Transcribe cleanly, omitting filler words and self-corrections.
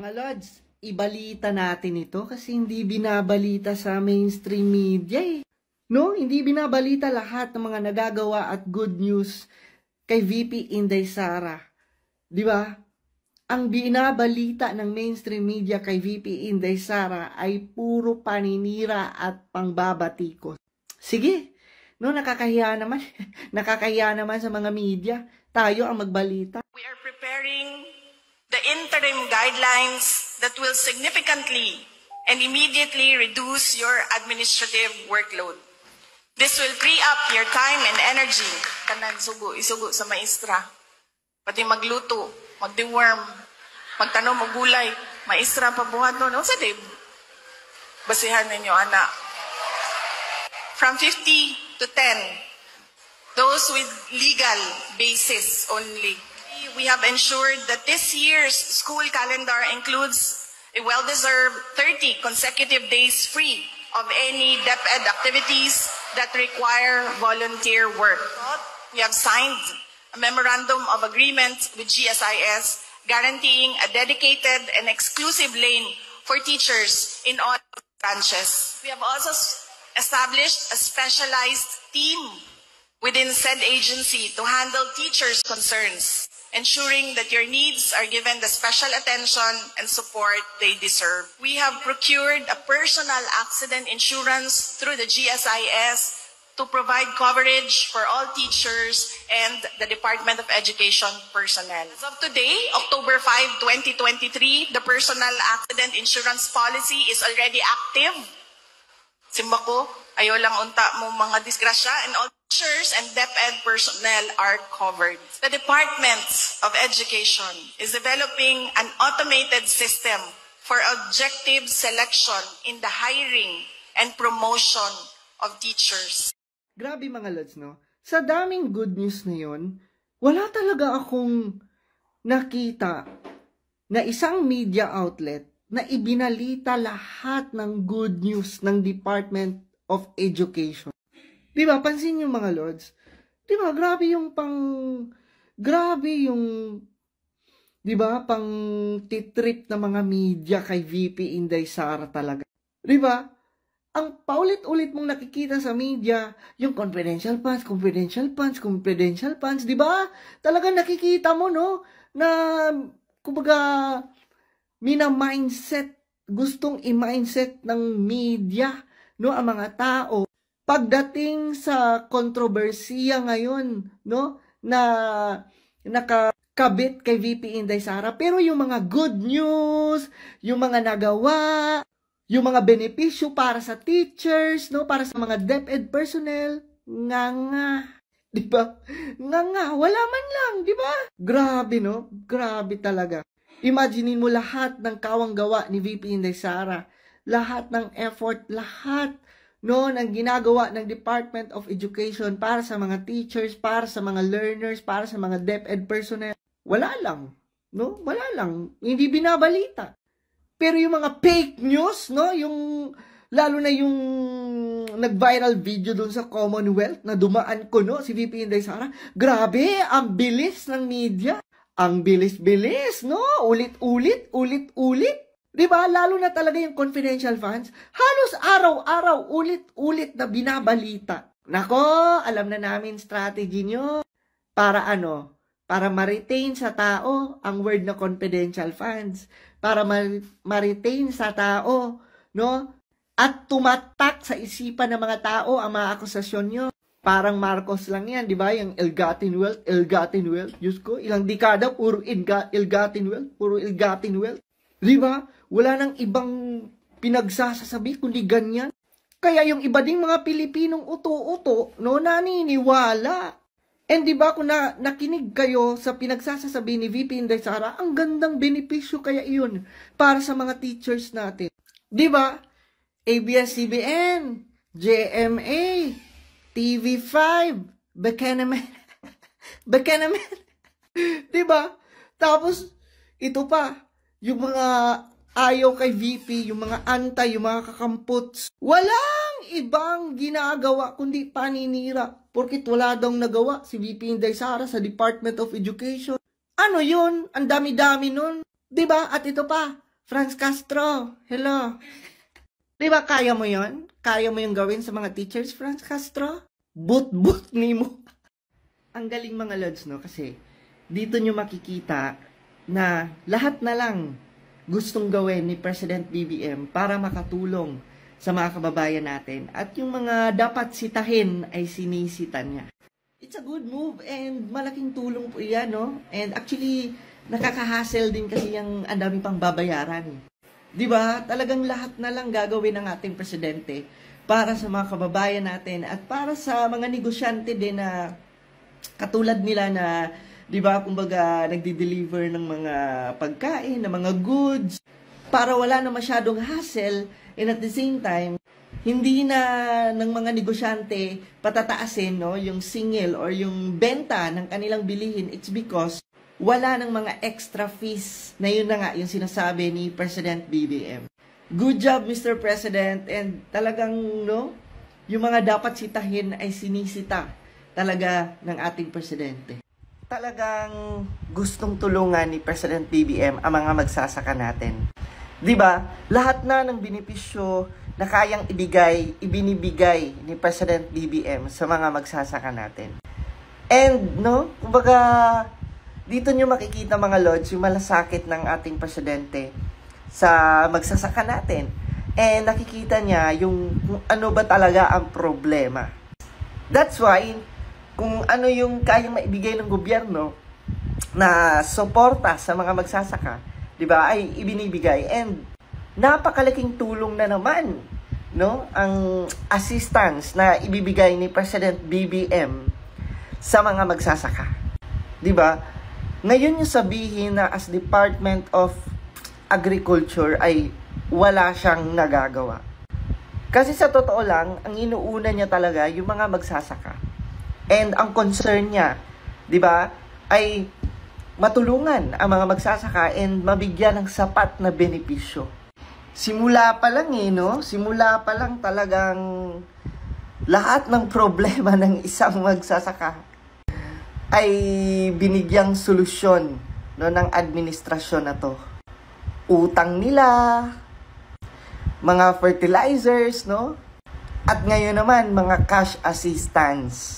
Mga Lods, ibalita natin ito kasi hindi binabalita sa mainstream media eh. No, hindi binabalita lahat ng mga nagagawa at good news kay VP Inday Sara. Di ba? Ang binabalita ng mainstream media kay VP Inday Sara ay puro paninira at pangbabatikos. Sige, no, nakakahiya naman. Nakakahiya naman sa mga media. Tayo ang magbalita. We are preparing the interim guidelines that will significantly and immediately reduce your administrative workload. This will free up your time and energy. Tanan isugo sa maestra. Pati magluto, magdeworm, magtanom og gulay, maestra pabuhat no. Sa dib. Basihan ninyo ana. From 50 to 10. Those with legal basis only. We have ensured that this year's school calendar includes a well-deserved 30 consecutive days free of any DepEd activities that require volunteer work. We have signed a memorandum of agreement with GSIS guaranteeing a dedicated and exclusive lane for teachers in all branches. We have also established a specialized team within said agency to handle teachers' concerns, ensuring that your needs are given the special attention and support they deserve. We have procured a personal accident insurance through the GSIS to provide coverage for all teachers and the Department of Education personnel. As of today, October 5, 2023, the personal accident insurance policy is already active. Simbako, ayaw lang unta mo mga disgrasya, and all teachers and DepEd personnel are covered. The Department of Education is developing an automated system for objective selection in the hiring and promotion of teachers. Grabe mga Lods, no? Sa daming good news na yon, wala talaga akong nakita na isang media outlet na ibinalita lahat ng good news ng Department of Education. Di ba? Pansin yung mga Lods. Di ba? Grabe yung di ba? Pang titrip na mga media kay VP Inday Sara talaga. Di ba? Ang paulit-ulit mong nakikita sa media, yung confidential funds, di ba? Talagang nakikita mo, no? Na, kumbaga, mina-mindset, gustong i-mindset ng media, no? Ang mga tao. Pagdating sa kontrobersiya ngayon, no? Na nakakabit kay VP Inday Sara, pero yung mga good news, yung mga nagawa, yung mga benepisyo para sa teachers, no, para sa mga DepEd personnel, nga. 'Di ba? Nga, wala man lang, 'di ba? Grabe, no? Grabe talaga. Imaginin mo lahat ng kawang-gawa ni VP Inday Sara, lahat ng effort, lahat no ng ginagawa ng Department of Education para sa mga teachers, para sa mga learners, para sa mga DepEd personnel. Wala lang, no? Wala lang. Hindi binabalita. Pero yung mga fake news, no, yung lalo na yung nag-viral video doon sa Commonwealth na dumaan ko, no, si VP Inday Sara, grabe, ang bilis ng media. Ang bilis-bilis, no? Ulit-ulit. 'Di ba? Lalo na talaga yung confidential funds, halos araw-araw ulit-ulit na binabalita. Nako, alam na namin strategy nyo. Para ano? Para ma-retain sa tao ang word na confidential funds. Para ma-retain sa tao, no? At tumatak sa isipan ng mga tao ang mga akusasyon nyo. Parang Marcos lang yan, di ba? Yung ill-gotten wealth. Diyos ko, ilang dekada, puro ill-gotten wealth. Di ba? Wala nang ibang pinagsasasabi kundi ganyan. Kaya yung iba ding mga Pilipinong uto-uto, no, naniniwala. And di ba kung nakinig kayo sa pinagsasasabi ni VP Inday Sara, ang gandang benepisyo kaya iyon para sa mga teachers natin. Di ba? ABS-CBN, JMA, TV5, Buchanan. Di ba? Tapos, ito pa, yung mga ayaw kay VP, yung mga antay, yung mga kakamputs. Walang ibang ginagawa kundi paninira. Porkit wala daw nagawa si VP Inday Sara sa Department of Education. Ano yun? Ang dami-dami nun. Diba? At ito pa, Franz Castro, hello. Di ba kaya mo yon? Kaya mo yung gawin sa mga teachers, Franz Castro? But ni mo. Ang galing mga lods, no? Kasi dito nyo makikita na lahat na lang gustong gawin ni President BBM para makatulong sa mga kababayan natin. At yung mga dapat sitahin ay sinisita niya. It's a good move and malaking tulong po yan, no? And actually, nakaka-hassle din kasi yung ang dami pang babayaran. Di ba? Talagang lahat na lang gagawin ng ating presidente para sa mga kababayan natin at para sa mga negosyante din na katulad nila na, di ba, kumbaga, nagdi-deliver ng mga pagkain, ng mga goods, para wala na masyadong hassle and at the same time, hindi na ng mga negosyante patataasin, no, yung single or yung benta ng kanilang bilihin. It's because wala ng mga extra fees na yun na nga yung sinasabi ni President BBM. Good job, Mr. President. And talagang, no, yung mga dapat sitahin ay sinisita talaga ng ating presidente. Talagang gustong tulungan ni President BBM ang mga magsasaka natin. 'Di ba? Lahat na ng benepisyo na kayang ibinibigay ni President BBM sa mga magsasaka natin. And, no, kumbaga, dito nyo makikita mga lods yung malasakit ng ating presidente sa magsasaka natin. And nakikita niya yung kung ano ba talaga ang problema. That's why, kung ano yung kayang maibigay ng gobyerno na suporta sa mga magsasaka, di ba, ay ibinibigay. And napakalaking tulong na naman, no, ang assistance na ibibigay ni President BBM sa mga magsasaka. Di ba? Ngayon yung sabihin na as Department of Agriculture ay wala siyang nagagawa. Kasi sa totoo lang, ang inuuna niya talaga yung mga magsasaka. And ang concern niya, di ba, ay matulungan ang mga magsasaka and mabigyan ng sapat na benepisyo. Simula pa lang no? Simula pa lang talagang lahat ng problema ng isang magsasaka ay binigyang solusyon, no, ng administrasyon na to. Utang nila, mga fertilizers, no? At ngayon naman, mga cash assistance.